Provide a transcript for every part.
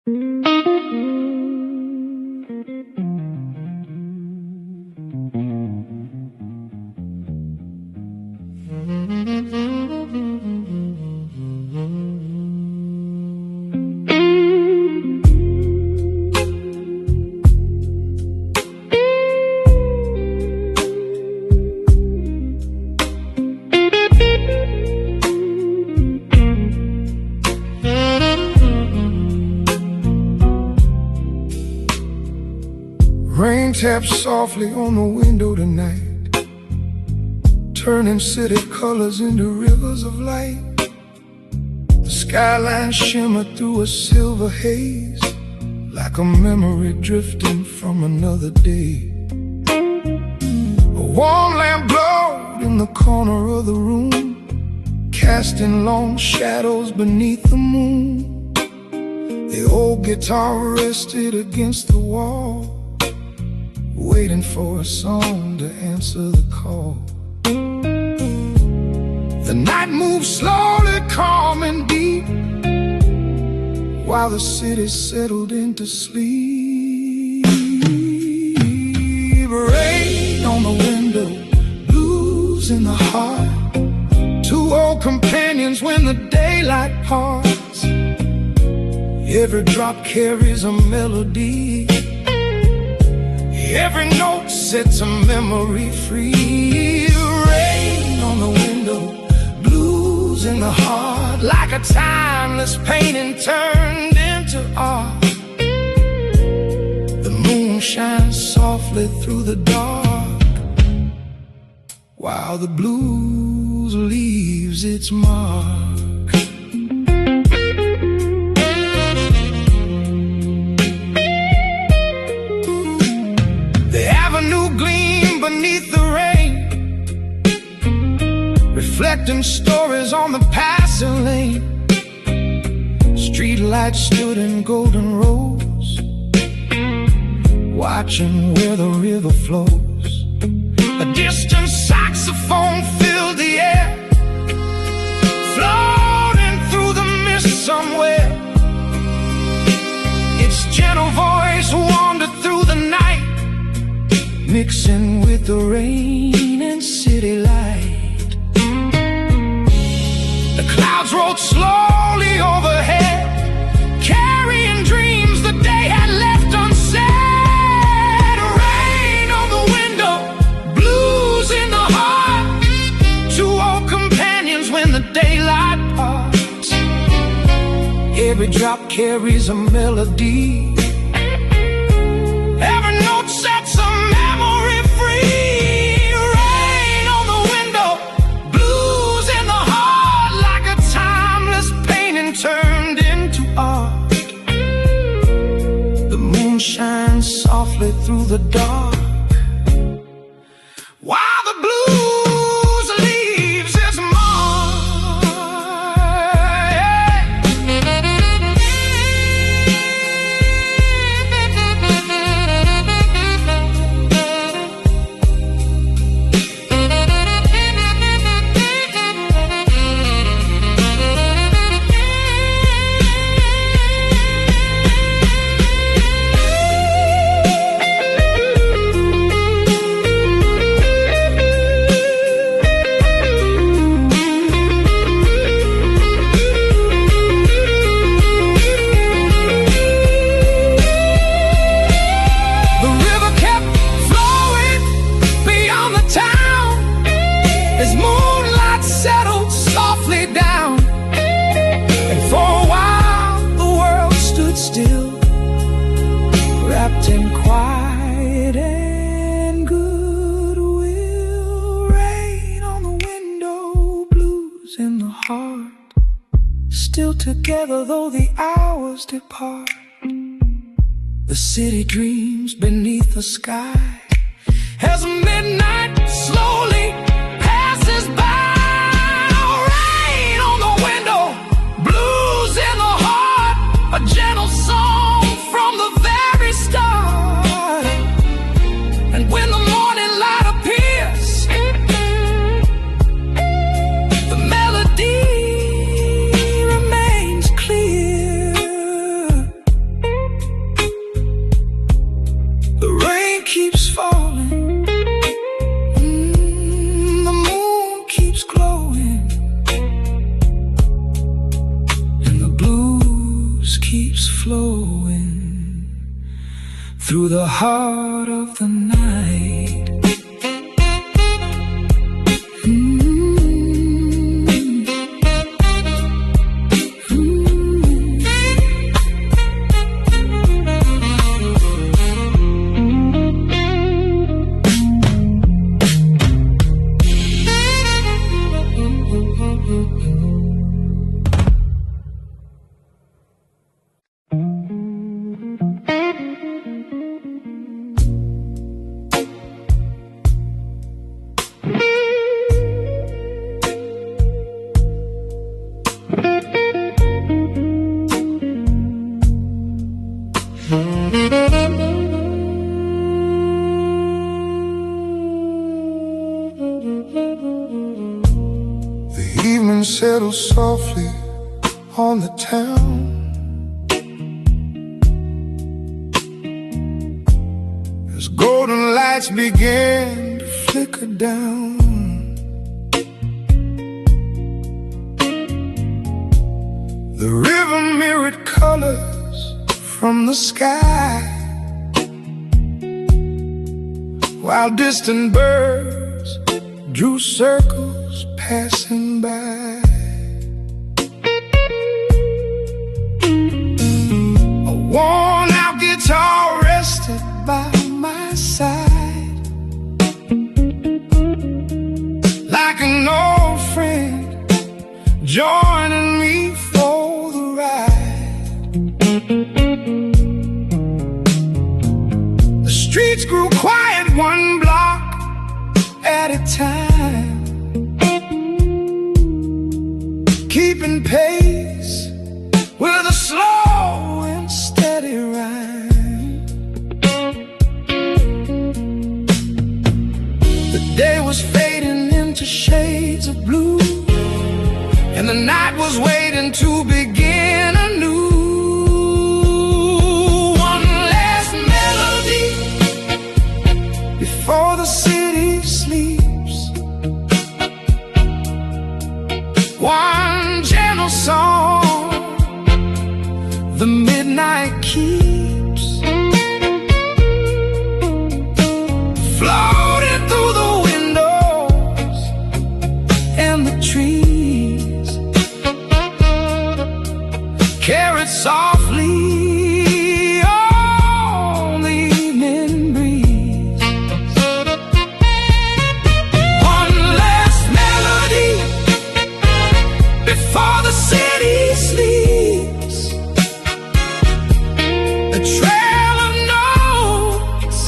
Rain taps softly on the window tonight, turning city colors into rivers of light. The skyline shimmered through a silver haze, like a memory drifting from another day. A warm lamp glowed in the corner of the room, casting long shadows beneath the moon. The old guitar rested against the wall, waiting for a song to answer the call. The night moved slowly, calm and deep, while the city settled into sleep. Rain on the window, blues in the heart, two old companions when the daylight parts. Every drop carries a melody, every note sets a memory free. Rain on the window, blues in the heart, like a timeless painting turned into art. The moon shines softly through the dark, while the blues leaves its mark. Beneath the rain, reflecting stories on the passing lane. Street lights stood in golden rows, watching where the river flows. A distant saxophone filled the air, floating through the mist somewhere. Its gentle voice wandered through the night, mixing with the rain and city light. The clouds rolled slowly overhead, carrying dreams the day had left unsaid. Rain on the window, blues in the heart, two old companions when the daylight parts. Every drop carries a melody, every note sets a memory free. Rain on the window, blues in the heart, like a timeless painting turned into art. The moon shines softly through the dark, while the blues leaves its mark. As moonlight settled softly down, and for a while the world stood still, wrapped in quiet and goodwill. Rain on the window, blues in the heart, still together though the hours depart. The city dreams beneath the sky as midnight slowly passes by. Rain on the window, blues in the heart, a gentle song from the very start. And when the morning light appears, the melody remains clear. keeps flowing through the heart of the night. The evening settles softly on the town. As golden lights begin to flicker down, the river mirrored colors from the sky, while distant birds drew circles passing by. A worn-out guitar rested by my side, like an old friend joining me for the ride. The streets grew quiet one block at a time, keeping pace with a slow and steady rhyme. The day was fading into shades of blue, and the night was waiting to begin anew. One last melody before the city sleeps, one gentle song the midnight keeps, floating through the windows and the trees, carried softly on the evening breeze. One last melody before the city sleeps, a trail of notes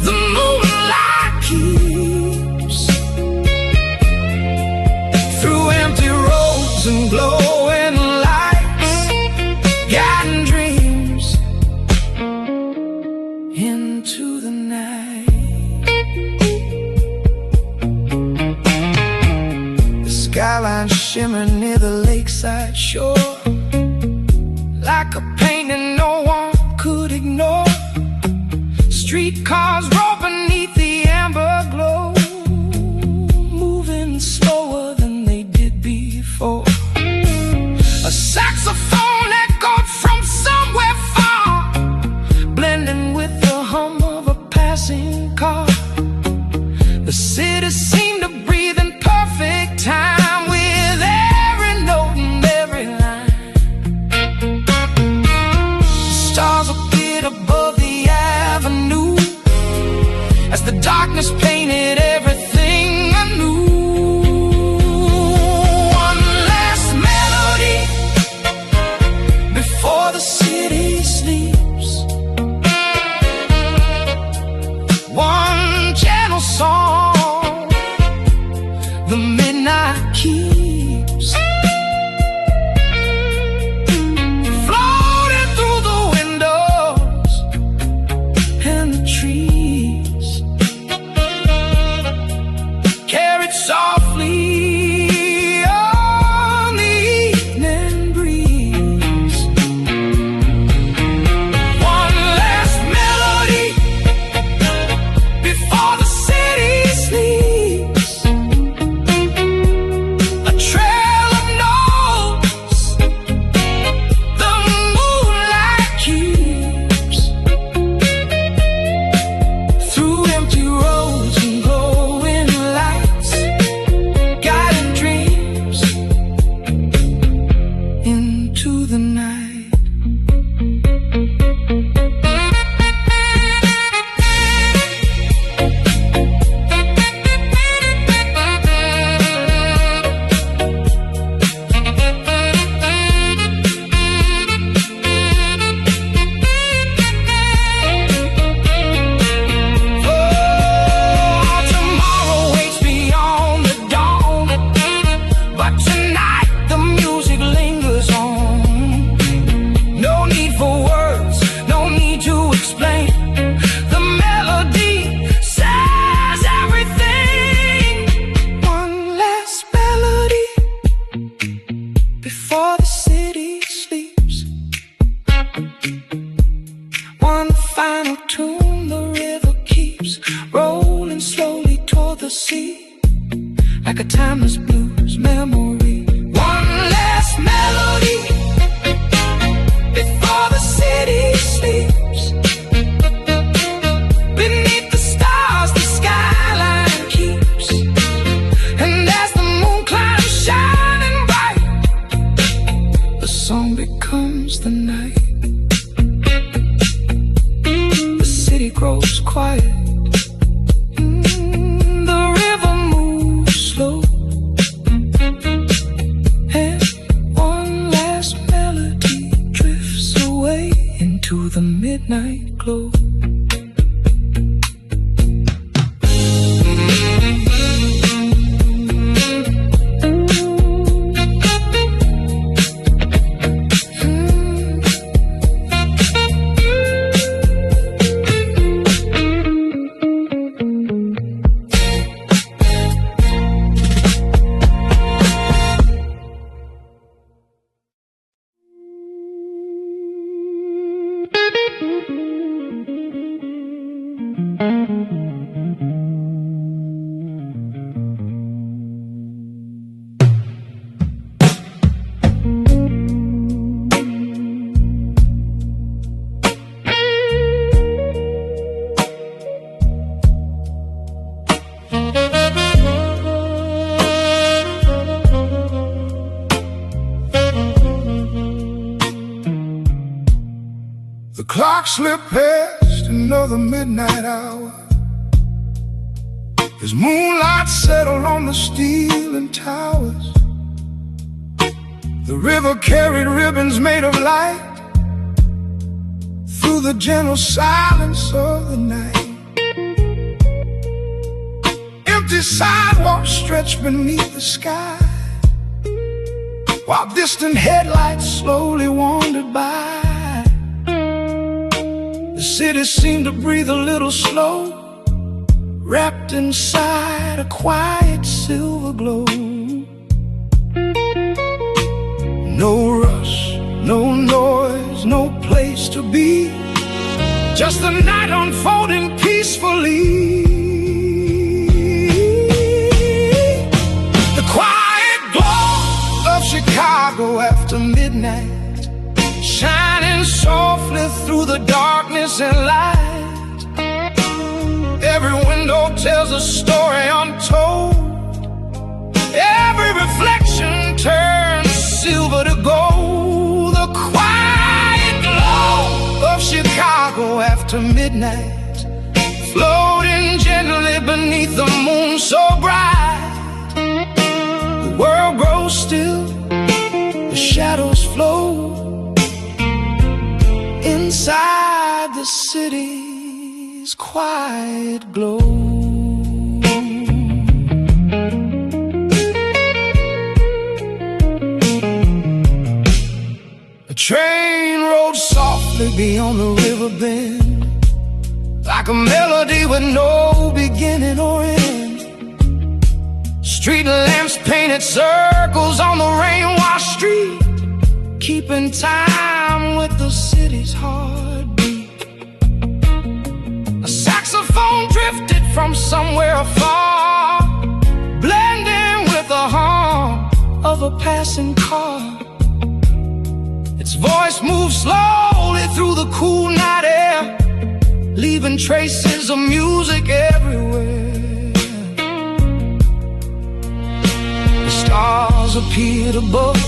the moonlight keeps, through empty roads and glowing lights, guiding dreams into the night. The skyline shimmer near the lakeside shore, like a painting no one could ignore. Streetcars roll beneath the amber glow, moving slower than they did before. A saxophone echoed from somewhere far, blending with the hum of a passing car. The city seemed to breathe in perfect time, with every note and every line. The stars appeared above the avenue as the darkness painted everything anew. One last melody before the city sleeps, one gentle song the midnight keeps, floating through the windows and the trees, One final tune, the river keeps rolling slowly toward the sea, like a timeless blues memory. One last melody before the city sleeps. Beneath the stars, the skyline keeps, and as the moon climbs shining bright, the song becomes the night. The city grows quiet. The river moves slow, and one last melody drifts away into the midnight glow. The clock slipped past another midnight hour as moonlight settled on the steel and towers. The river carried ribbons made of light through the gentle silence of the night. Empty sidewalks stretched beneath the sky, while distant headlights slowly wandered by. The city seemed to breathe a little slow, wrapped inside a quiet silver glow. No rush, no noise, no place to be, just the night unfolding peacefully. The quiet glow of Chicago after midnight, shining softly through the darkness and light. Every window tells a story untold. Every reflection turns silver to gold. The quiet glow of Chicago after midnight, floating gently beneath the moon so bright. The world grows still, the shadows flow inside the city's quiet glow. A train rode softly beyond the river bend, like a melody with no beginning or end. Street lamps painted circles on the rain-washed street, keeping time with the city's heartbeat. A saxophone drifted from somewhere afar, blending with the hum of a passing car. Its voice moved slowly through the cool night air, leaving traces of music everywhere. The stars appeared above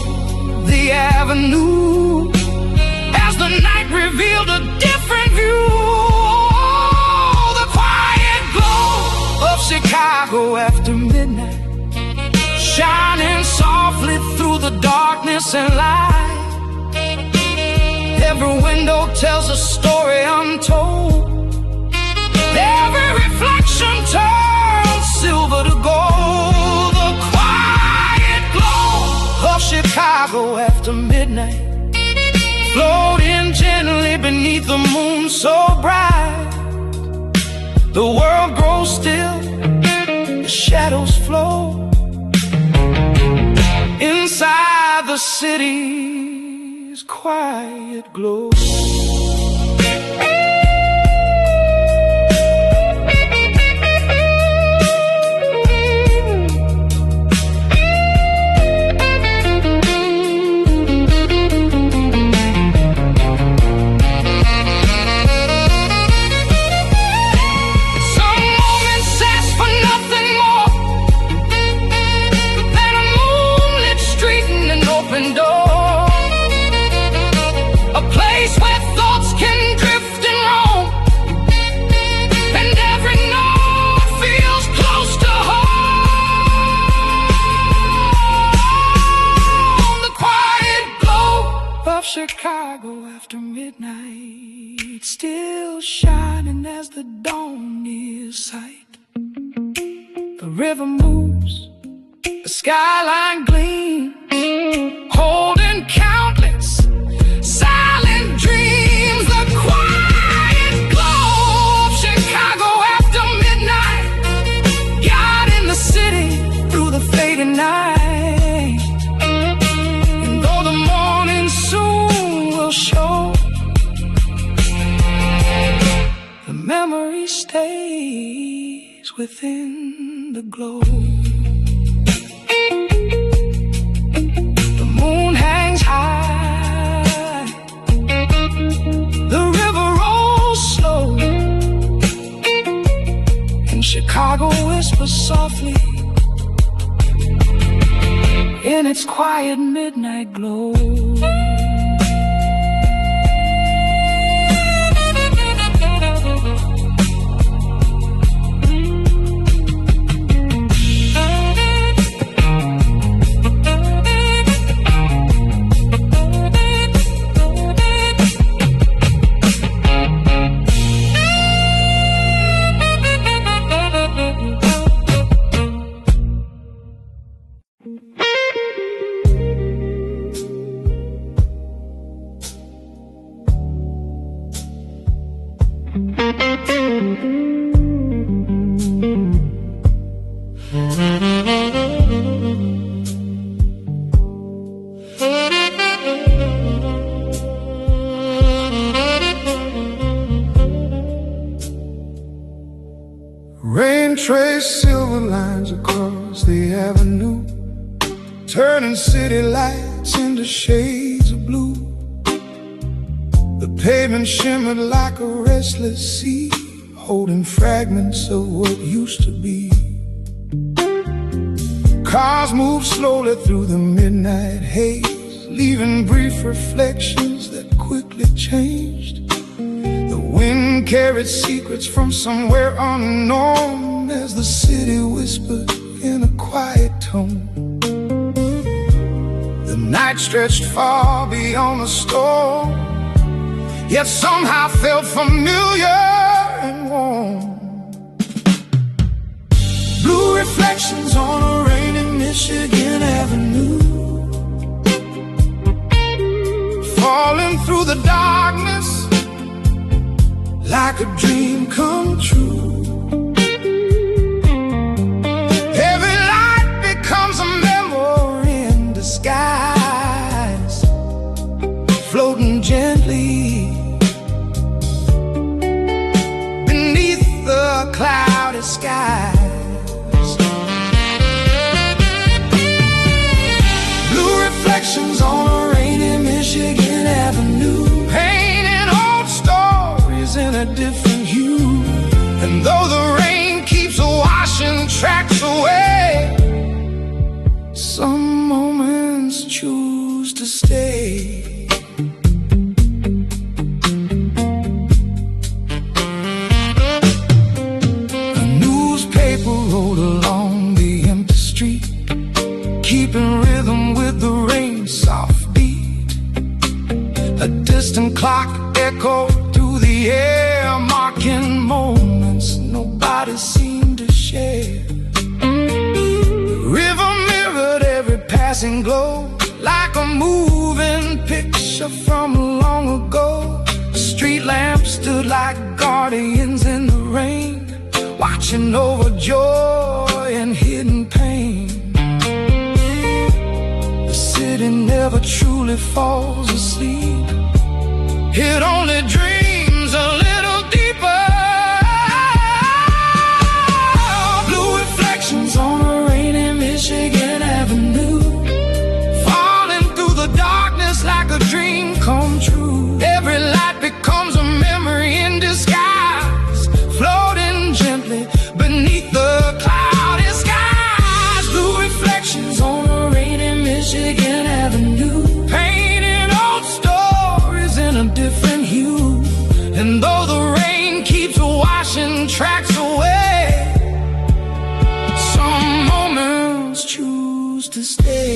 the avenue as the night revealed a different view. The quiet glow of Chicago after midnight, shining softly through the darkness and light. Every window tells a story untold. Every reflection turns silver to gold. The quiet glow of Chicago after midnight, floating gently beneath the moon so bright. The world grows still, the shadows flow inside the city's core. quiet glow. Chicago after midnight, still shining as the dawn is sight. The river moves, the skyline gleams, holding countless silent dreams. The quiet glow of Chicago after midnight, guiding the city through the fading night. Show the memory stays within the glow. The moon hangs high, the river rolls slow, and Chicago whispers softly in its quiet midnight glow. Rain traced silver lines across the avenue, turning city lights into shades of blue. The pavement shimmered like a restless sea, holding fragments of what used to be. Cars moved slowly through the midnight haze, leaving brief reflections that quickly changed. The wind carried secrets from somewhere unknown as the city whispered in a quiet tone. The night stretched far beyond the storm, yet somehow felt familiar and warm. Blue reflections on a rainy Michigan Avenue, falling through the darkness like a dream come true. Every light becomes a memory in disguise, floating gently beneath the cloudy skies. Blue reflections on a rainy Michigan Avenue, painting old stories in a different hue. And though the rain keeps washing tracks away, some moments choose to stay. A newspaper rolled along the empty street, keeping rhythm with the rain's soft beat. A distant clock echoed through the air, marking moments nobody seemed to share. The river mirrored every passing glow, like a moving picture from long ago. The street lamps stood like guardians in the rain, watching over joy and hidden pain. The city city never truly falls asleep. It only dreams a little deeper. Blue reflections on a rainy Michigan Avenue, falling through the darkness like a dream come true. Every light becomes a memory in disguise, floating gently beneath the cloudy skies. Blue reflections on a rainy Michigan Avenue, painting old stories in a different hue. And though the rain keeps washing tracks away, some moments choose to stay.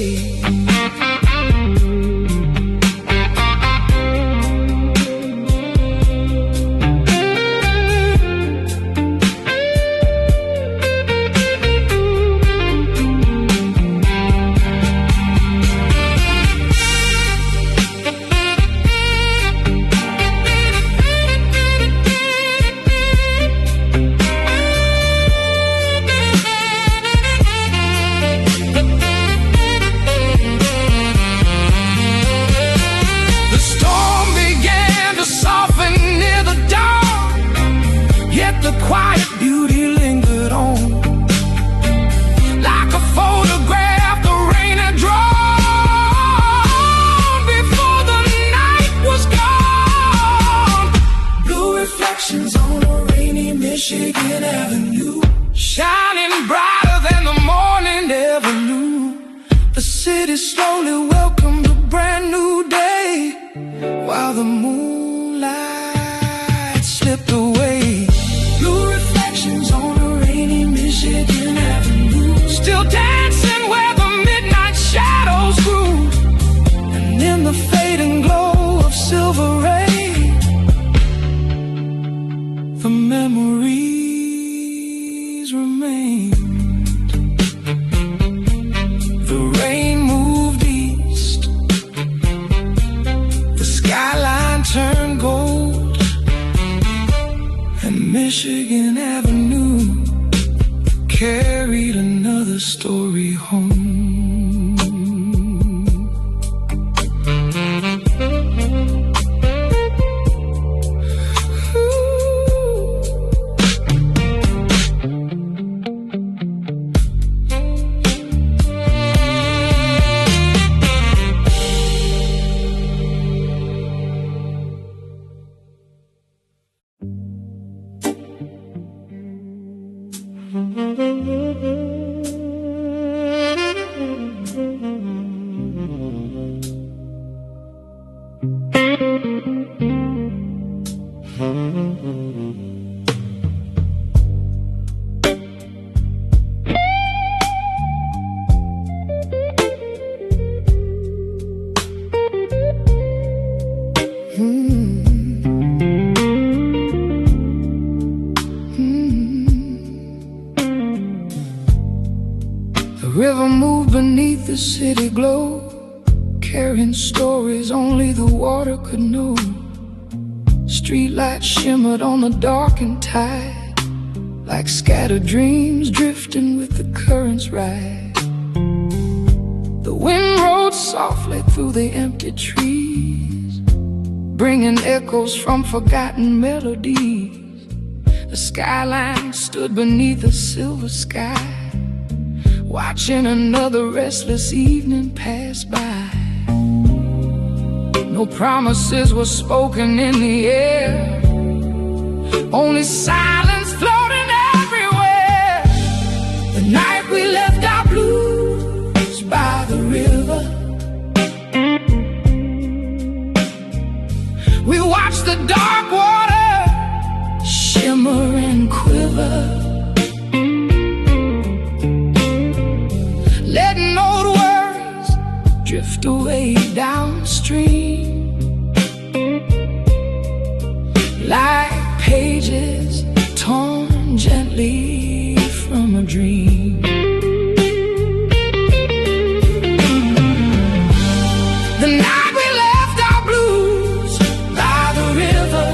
The quiet beauty lingered on, like a photograph the rain had drawn before the night was gone. Blue reflections on a rainy Michigan Avenue, shining brighter than the morning ever knew. The city slowly welcomed a brand new day, while the moonlight slipped away. On a rainy Michigan Avenue, still dancing where the midnight shadows grew. And in the fading glow of silver rain, the memories remained. The rain moved east, the skyline turned gold, and Michigan Avenue carried another story home. The river moved beneath the city glow, carrying stories only the water could know. Streetlights shimmered on the darkened tide, like scattered dreams drifting with the current's ride. The wind rode softly through the empty trees, bringing echoes from forgotten melodies. The skyline stood beneath a silver sky, watching another restless evening pass by. No promises were spoken in the air, only silence floating everywhere. The night we left our blues by the river, we watched the dark water shimmer and quiver, letting old words drift away downstream, like pages torn gently from a dream. The night we left our blues by the river,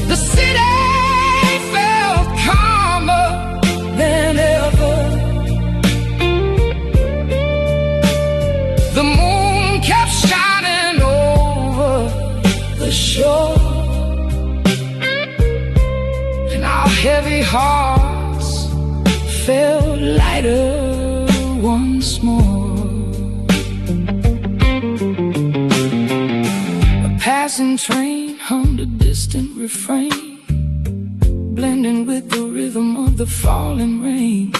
the city felt calmer than ever. hearts felt lighter once more. A passing train hummed a distant refrain, blending with the rhythm of the falling rain.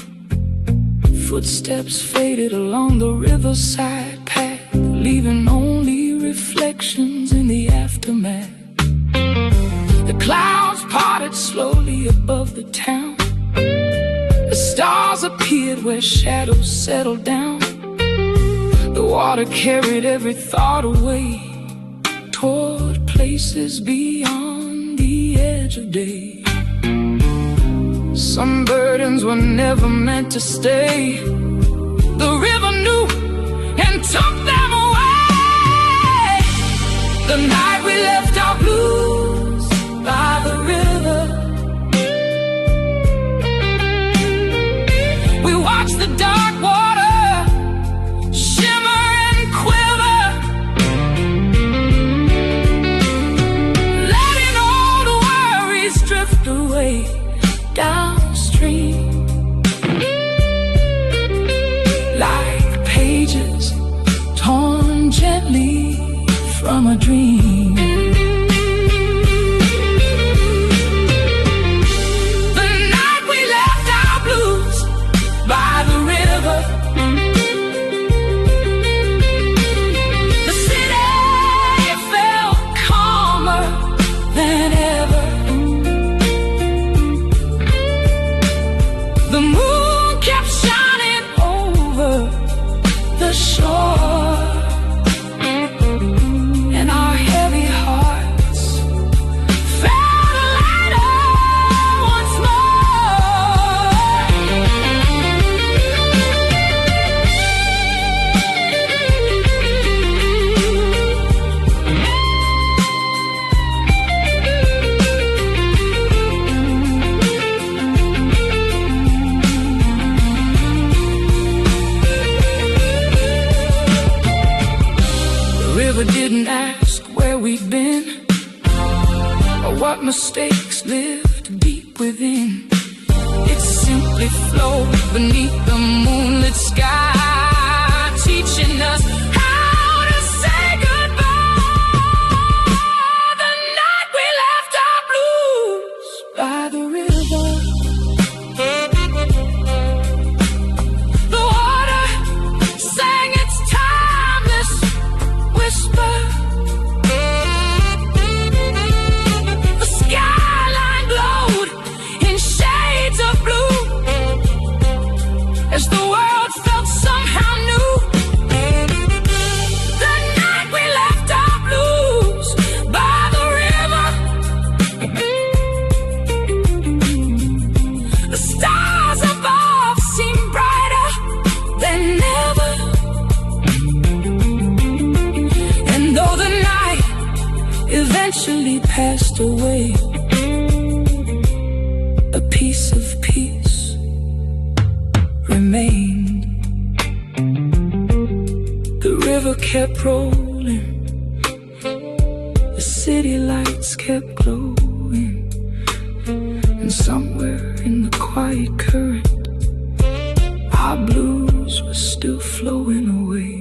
Footsteps faded along the riverside path, leaving only reflections in the aftermath. The clouds parted slowly above the town. The stars appeared where shadows settled down. The water carried every thought away toward places beyond the edge of day. Some burdens were never meant to stay. The river knew and took them away. The night we left our blues by the river, we watched the dark water shimmer and quiver, letting all the worries drift away downstream, like pages torn gently from a dream. The night we left our blues by the river, the city felt calmer than ever. The moon kept shining over the shore, and our heavy hearts felt lighter once didn't ask where we'd been or what mistakes lived deep within. It simply flowed beneath the moonlit sky, teaching us how to say goodbye. The night we left our blues by the river, the water sang its timeless whisper. The skyline glowed in shades of blue as the world felt somehow new. The night we left our blues by the river, the stars above seemed brighter than ever. And though the night eventually passed away, a piece of peace remained. The river kept rolling, the city lights kept glowing, and somewhere in the quiet current, our blues were still flowing away.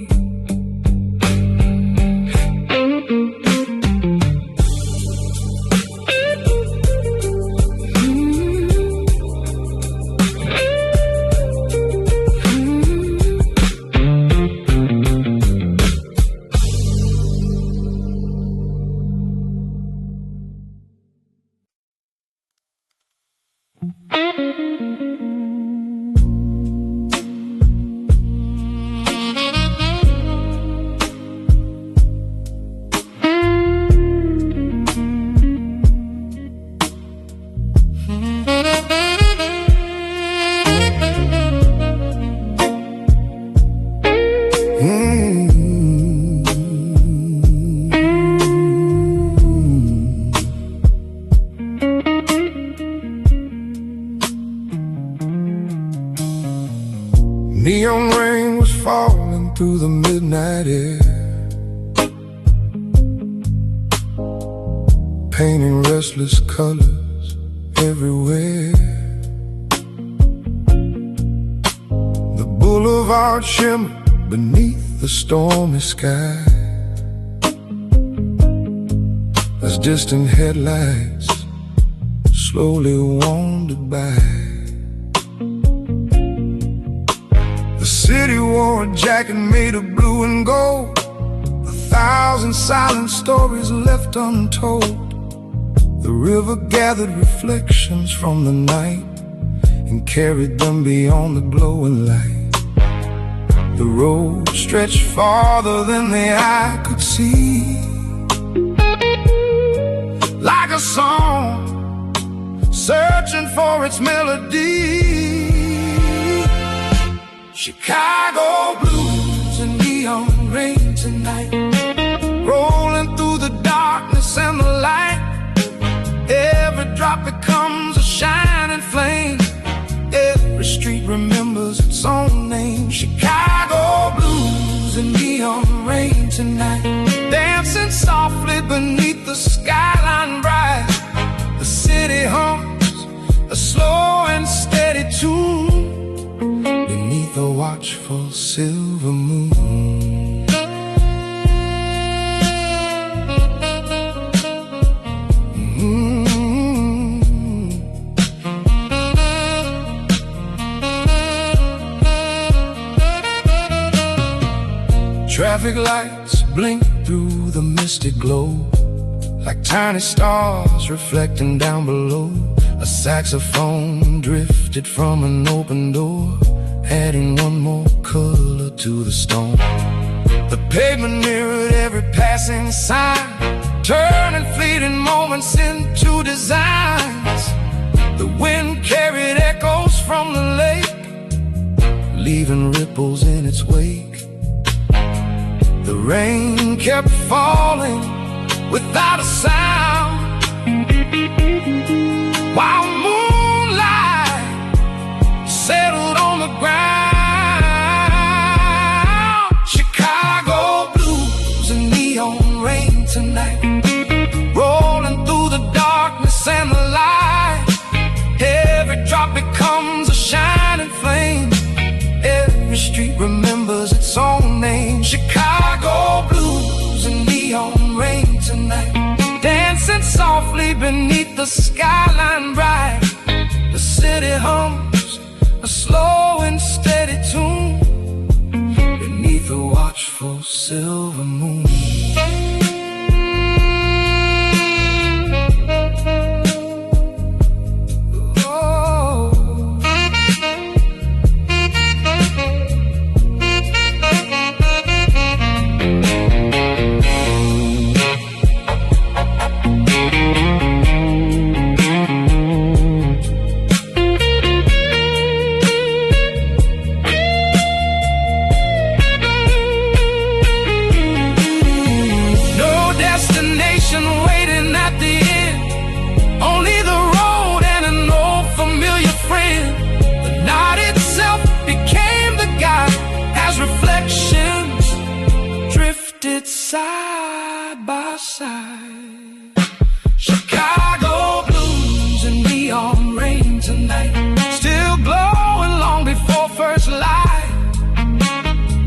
Neon rain was falling through the midnight air, painting restless colors everywhere. boulevard shimmer beneath the stormy sky, as distant headlights slowly wandered by. The city wore a jacket made of blue and gold, 1,000 silent stories left untold. The river gathered reflections from the night and carried them beyond the glowing light. The road stretched farther than the eye could see, like a song searching for its melody. Chicago blues and neon rain tonight, rolling through the darkness and the light. Every drop becomes a shining flame. Every street remembers its own name. Chicago blues and neon rain tonight, dancing softly beneath the skyline bright. The city hums a slow and steady tune beneath a watchful silver moon. Traffic lights blink through the misty glow, like tiny stars reflecting down below. A saxophone drifted from an open door, adding one more color to the stone. The pavement mirrored every passing sign, turning fleeting moments into designs. The wind carried echoes from the lake, leaving ripples in its wake. The rain kept falling without a sound, while moonlight settled on the ground. Chicago blues and neon rain tonight, rolling through the darkness and the light. Every drop becomes a shining flame. Every street remembers its own name. Chicago blues and neon rain tonight, dancing softly beneath the skyline bright. The city hums a slow and steady tune beneath a watchful silver moon. Waiting at the end, only the road and an old familiar friend. The night itself became the guide as reflections drifted side by side. Chicago blues and neon rain tonight, still glowing long before first light.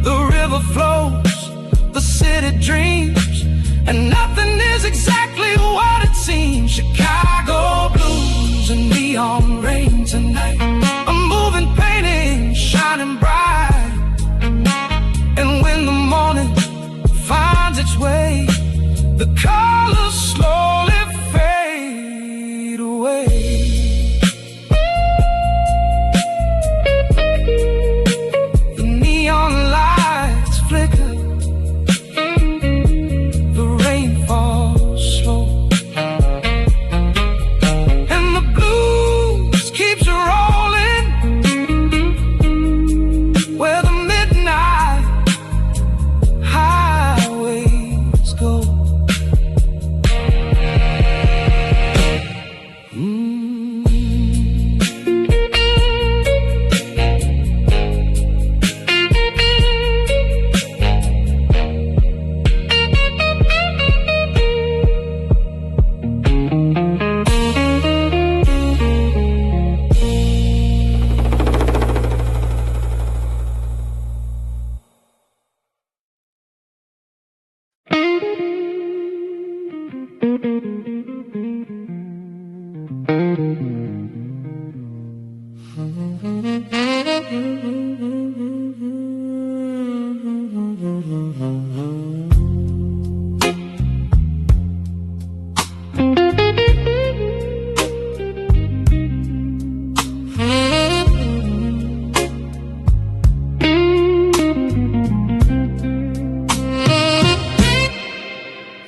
The river flows, the city dreams, and nothing is exactly what it seems. Chicago blues and neon rain tonight, a moving painting shining bright. And when the morning finds its way, the colors slowly fade away.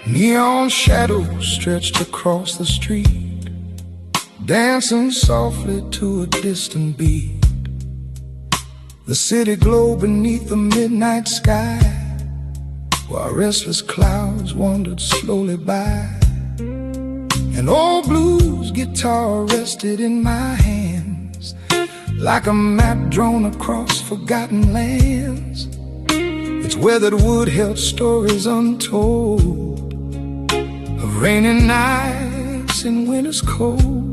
Neon shadows stretched across the street, dancing softly to a distant beat. The city glowed beneath the midnight sky, while restless clouds wandered slowly by. An old blues guitar rested in my hands, like a map drawn across forgotten lands. Its weathered wood held stories untold of rainy nights and winter's cold.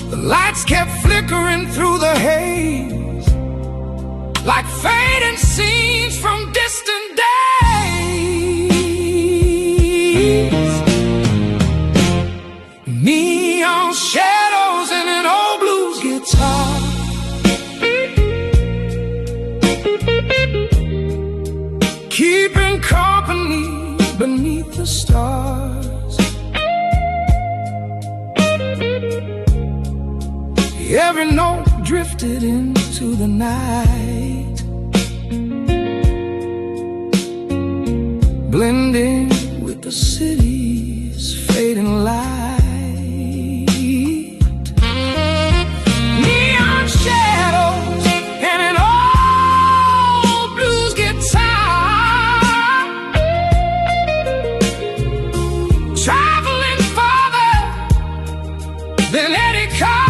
The lights kept flickering through the haze, like fading scenes from distant days. Neon shadows and an old blues guitar, keeping company beneath the stars. Every note drifted into the night, blending with the city's fading light. Neon shadows and an old blues guitar, traveling farther than any car,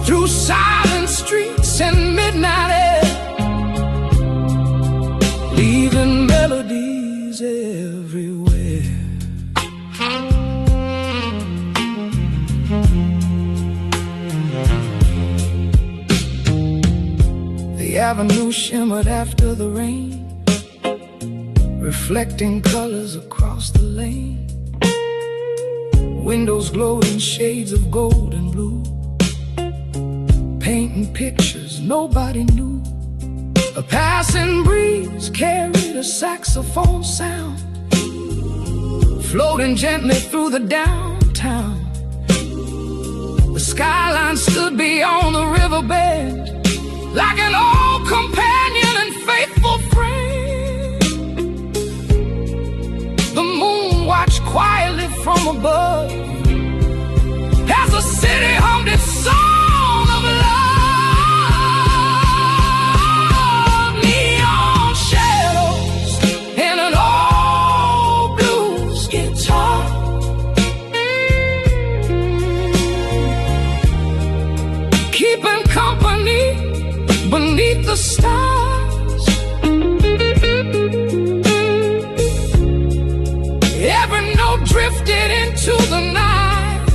through silent streets and midnight air, leaving melodies everywhere. The avenue shimmered after the rain, reflecting colors across the lane. Windows glowed in shades of gold and blue, painting pictures nobody knew. A passing breeze carried a saxophone sound, floating gently through the downtown. The skyline stood beyond the riverbed, like an old companion and faithful friend. The moon watched quietly from above as the city hummed its song of love. Neon shadows and an old blues guitar, keeping company beneath the stars. Every note drifted into the night,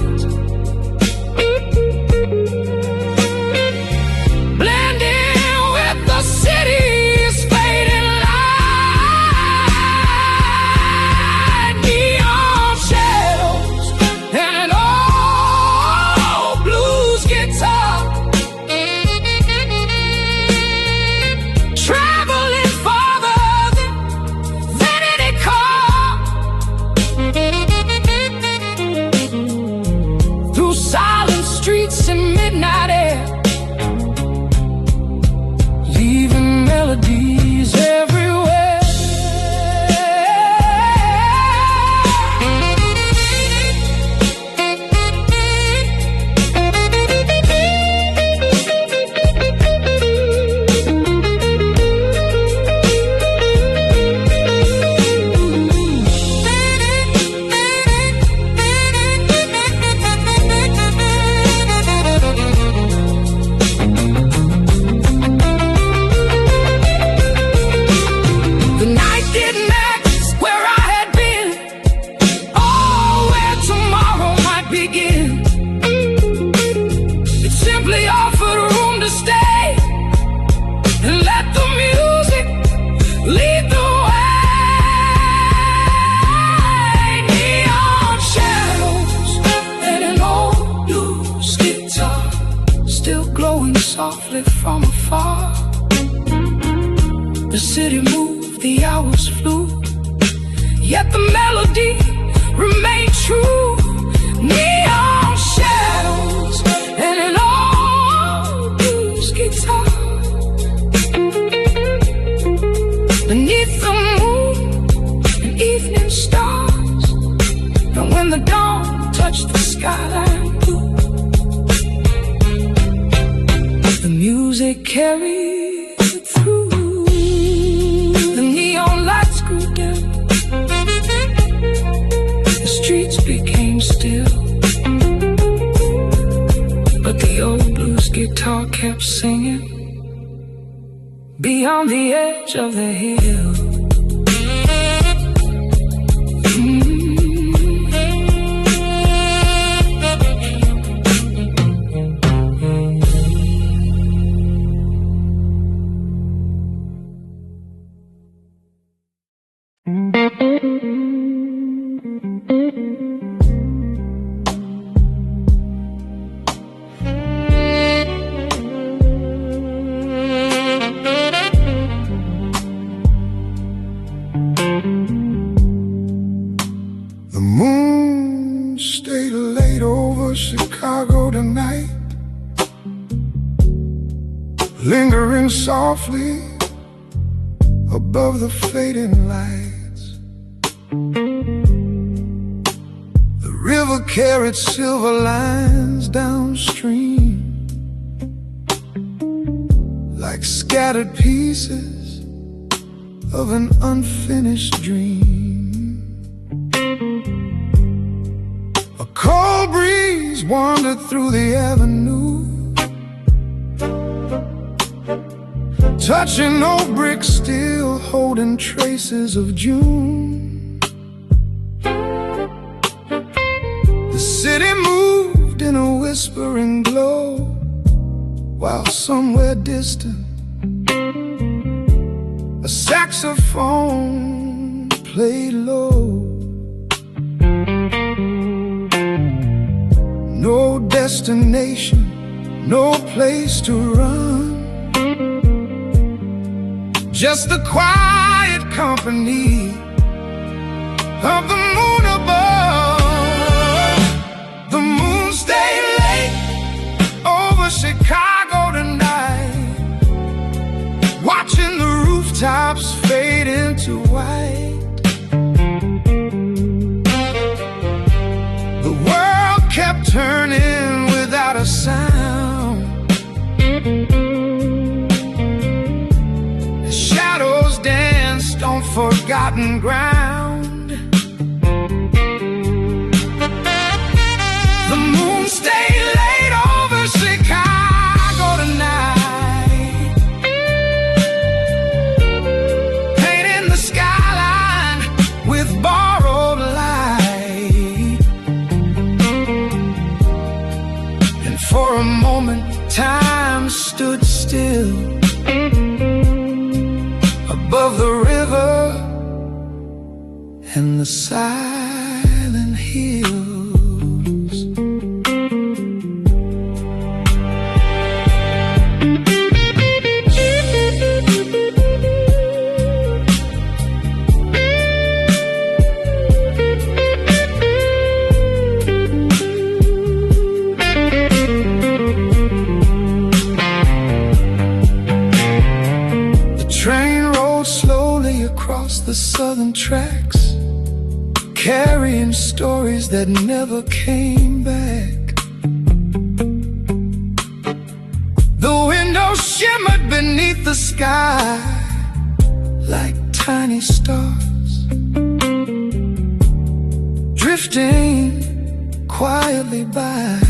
blending with the city's fading light. Neon shadows and an old blues guitar, traveling farther than any car, through silent streets and midnight air, leaving melodies everywhere. The night didn't ask where I had been, or where tomorrow might begin. It simply offered room to stay and let the music lead the way. Neon shadows and an old blues guitar, still glowing softly from afar. The city moved, the hours flew, yet the melody remained true. Neon shadows and an old blues guitar, skyline blue. The music carried through. The neon lights grew dim. The streets became still. But the old blues guitar kept singing beyond the edge of the hill. The moon stayed late over Chicago tonight, lingering softly above the fading lights. The river carried silver lines downstream, like scattered pieces of an unfinished dream. A cold breeze wandered through the avenue, touching old bricks still holding traces of June. The city moved in a whispering glow, while somewhere distant a saxophone played low. No destination, no place to run, just the quiet company of the moon above. The moon stayed late over Chicago tonight, watching the rooftops fade into white. The world kept turning without a sound. The shadows danced on forgotten ground. The moon stayed late over Chicago tonight, painting the skyline with borrowed light. And for a moment time stood still above the river and the silent hills. The southern tracks, carrying stories that never came back. The windows shimmered beneath the sky like tiny stars, drifting quietly by.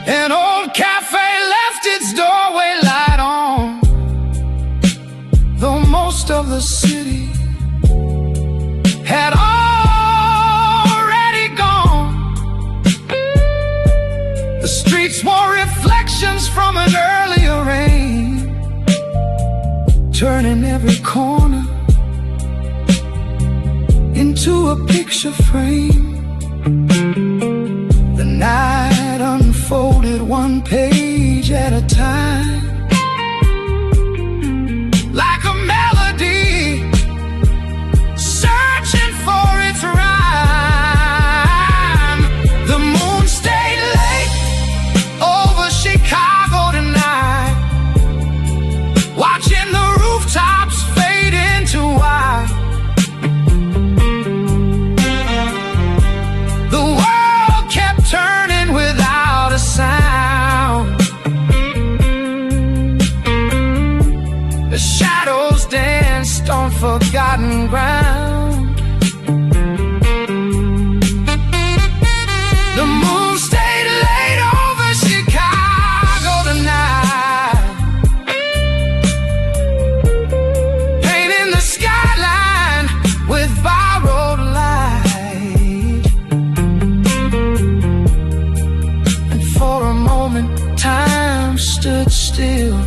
An old cafe left its doorway light on, though most of the city had already gone. The streets wore reflections from an earlier rain, turning every corner into a picture frame. The night unfolded one page at a time, like a melody searching for its rhyme. The moon stayed late over Chicago tonight, watching the rooftops fade into white. trodden ground. The moon stayed late over Chicago tonight, painting the skyline with borrowed light. And for a moment time stood still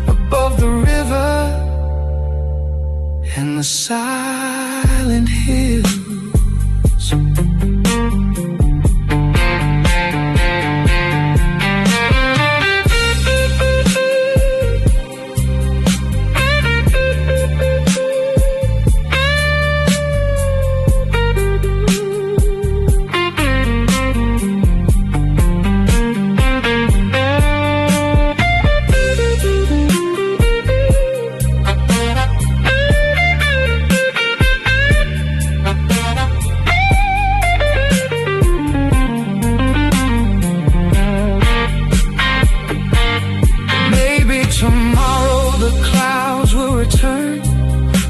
above the river and the silent hills.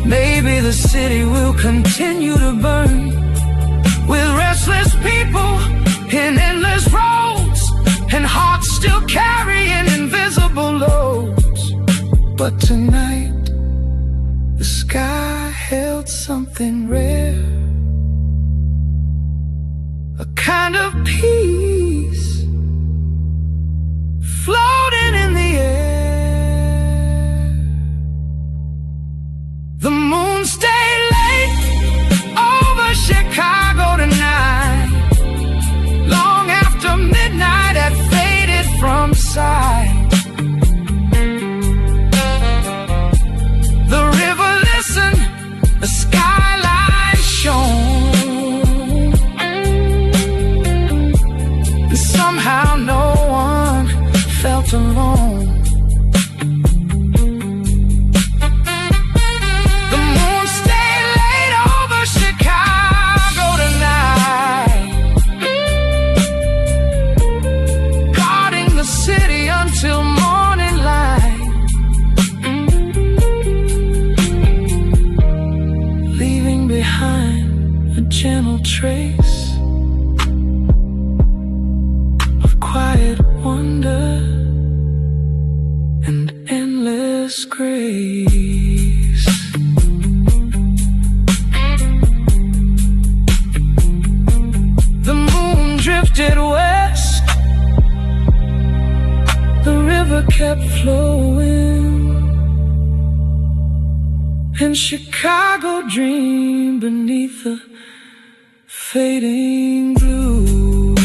Maybe the city will continue to burn with restless people in endless roads and hearts still carrying invisible loads. But tonight the sky held something rare, a kind of peace floating in the air. The moon stayed late over Chicago tonight, long after midnight had faded from sight. The river listened, the skyline shone, and somehow no one felt alone. Till morning light, leaving behind a gentle trace of quiet wonder and endless grace. The moon drifted west, the river kept flowing, and Chicago dreamed beneath the fading blue.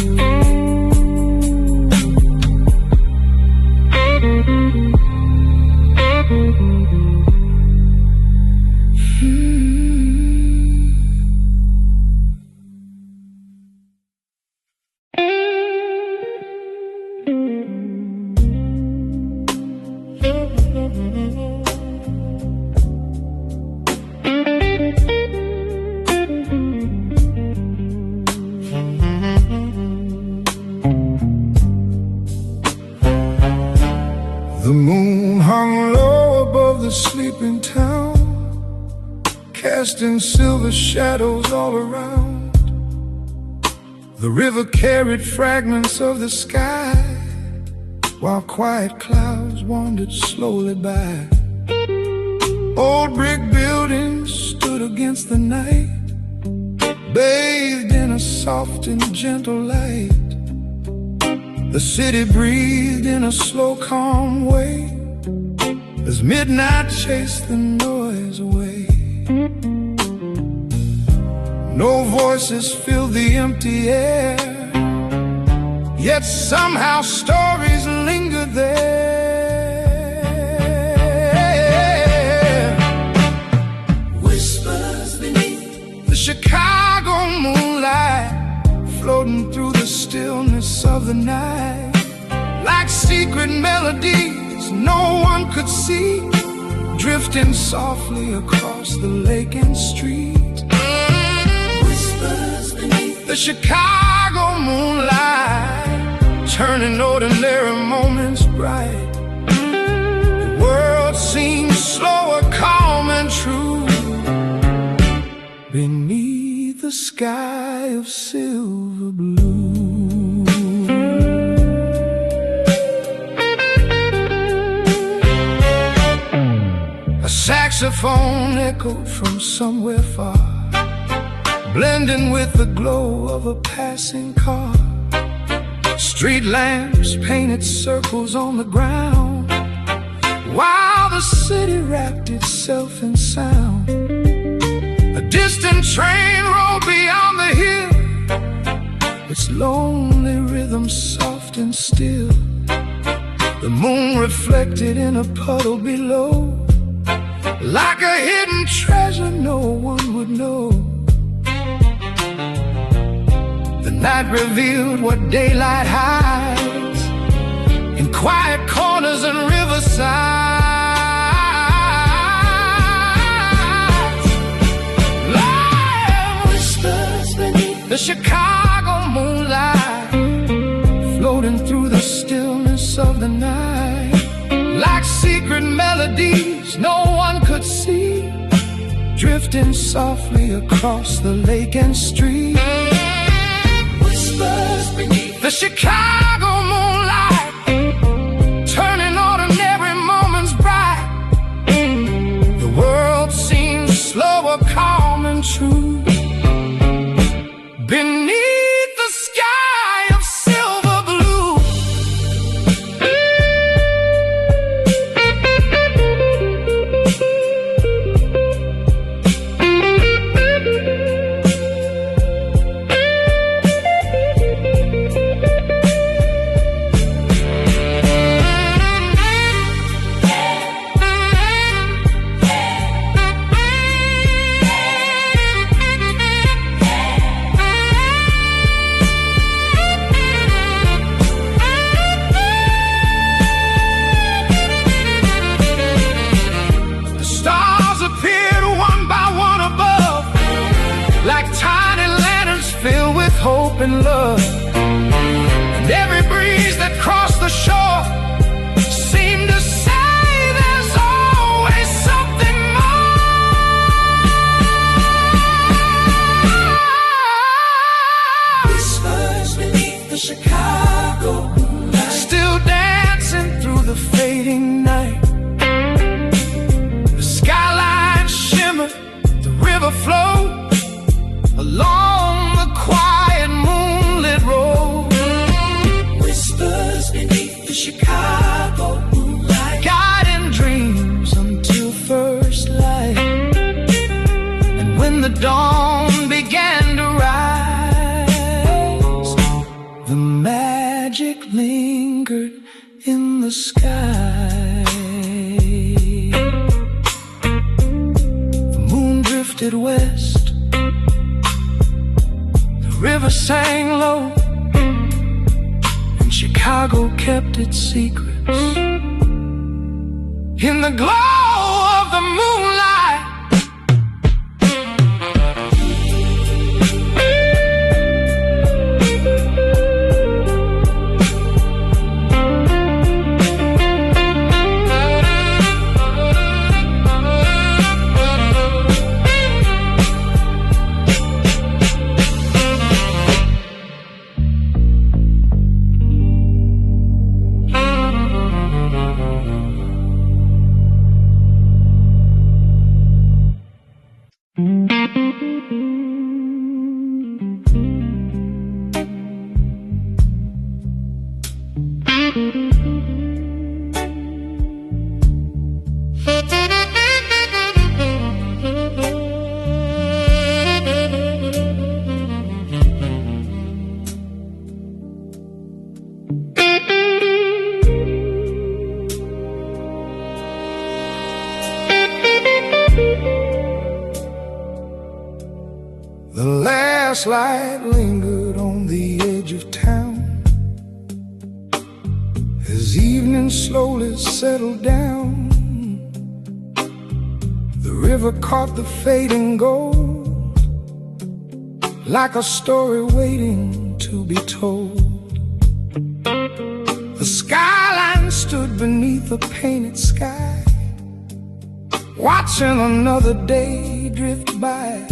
The moon hung low above the sleeping town, casting silver shadows all around. The river carried fragments of the sky, while quiet clouds wandered slowly by. Old brick buildings stood against the night, bathed in a soft and gentle light. The city breathed in a slow, calm way as midnight chased the noise away. No voices filled the empty air, yet somehow stories lingered there. Whispers beneath the Chicago moonlight, floating through the stillness of the night, like secret melodies no one could see, drifting softly across the lake and street. Whispers beneath the Chicago moonlight, turning ordinary moments bright. The world seems slower, calm, beneath the sky of silver blue. A saxophone echoed from somewhere far, blending with the glow of a passing car. Street lamps painted circles on the ground, while the city wrapped itself in sound. A distant train rolled beyond the hill, its lonely rhythm soft and still. The moon reflected in a puddle below, like a hidden treasure no one would know. The night revealed what daylight hides in quiet corners and riversides. Love whispers beneath the Chicago moonlight, floating through the stillness of the night, like secret melodies no one could see, drifting softly across the lake and street. Whispers beneath the Chicago moonlight, turning ordinary moments bright. The world seems slower, calm and true, beneath the sky of silver blue. Filled with hope and love, and every breeze that crossed the shore seemed to say there's always something more. Whispers beneath the Chicago moonlight, still dancing through the fading night. The skyline shimmered, the river flowed along the quiet moonlit road. Whispers beneath the Chicago moonlight, guiding dreams until first light. And when the dawn began to rise, the magic lingered in the sky. The moon drifted west, river sang low, and Chicago kept its secrets in the glow of the moonlight. The last light lingered on the edge of town as evening slowly settled down. The river caught the fading gold, like a story waiting to be told. The skyline stood beneath a painted sky, watching another day drift by.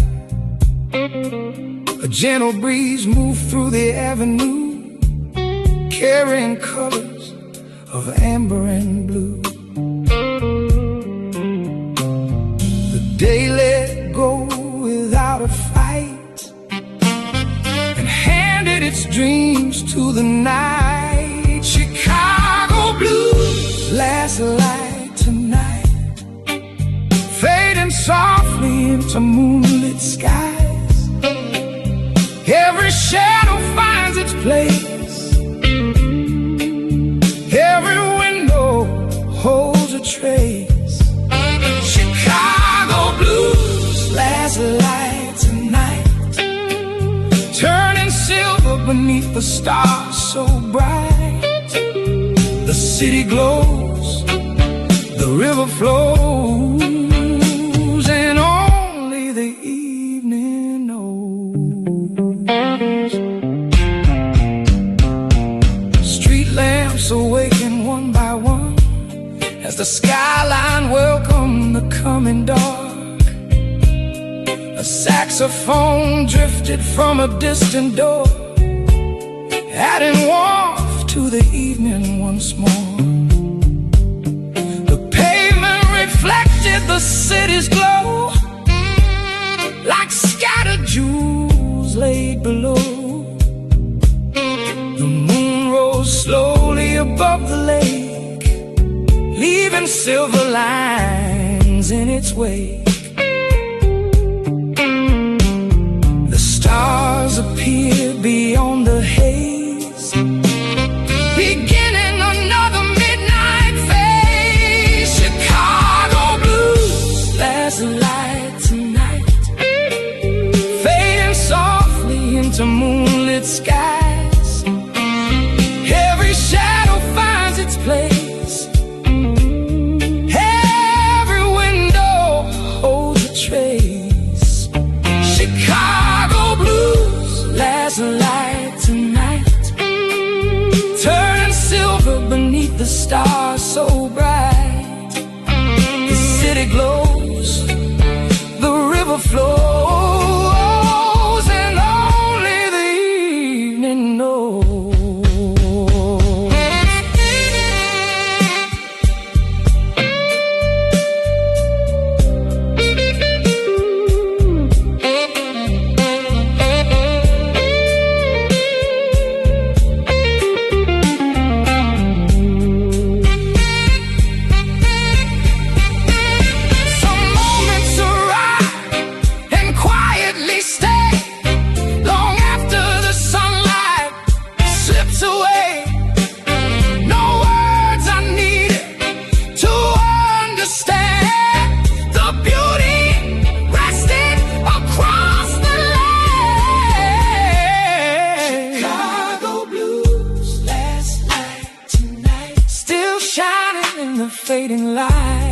A gentle breeze moved through the avenue, carrying colors of amber and blue. The day let go without a fight and handed its dreams to the night. Chicago blues, last light tonight, fading softly into moonlit skies. Every shadow finds its place, every window holds a trace. Chicago blues, last light tonight, turning silver beneath the stars so bright. The city glows, the river flows, and only the evening knows. Street lamps awaken one by one as the skyline welcomed the coming dark. A saxophone drifted from a distant door, adding warmth to the evening once more. The pavement reflected the city's glow, like scattered jewels laid below. The moon rose slowly above the lake, leaving silver lines in its wake. The stars appeared beyond the haze, beginning another midnight phase. Chicago blues, last light tonight, fading softly into moonlit skies. Every shadow finds its place, every window holds a trace. Chicago blues, last light tonight, turning silver beneath the stars so bright. The city glows, the river flows, and only the evening knows. Some moments arrive and quietly stay long after the sunlight slips away. No words are needed to understand the beauty resting across the land. Chicago blues, last light tonight, still shining in the fading light.